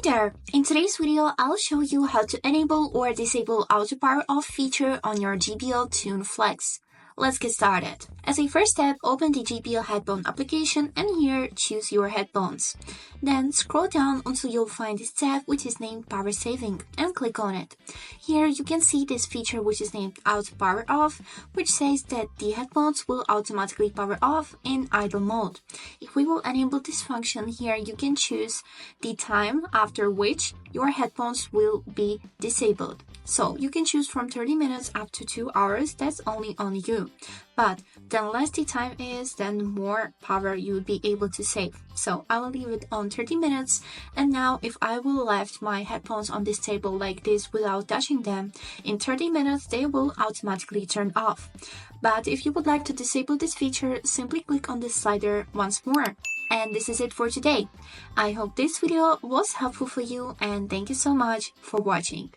there! In today's video, I'll show you how to enable or disable auto power off feature on your JBL Tune Flex. Let's get started. As a first step, open the JBL headphone application and here choose your headphones. Then scroll down until you'll find this tab which is named Power Saving and click on it. Here you can see this feature which is named Auto Power Off, which says that the headphones will automatically power off in idle mode. If we will enable this function, here you can choose the time after which your headphones will be disabled. So you can choose from 30 minutes up to 2 hours, that's only on you. But the less the time is, then more power you will be able to save. So I will leave it on 30 minutes. And now if I will left my headphones on this table like this without touching them, in 30 minutes they will automatically turn off. But if you would like to disable this feature, simply click on this slider once more. And this is it for today. I hope this video was helpful for you and thank you so much for watching.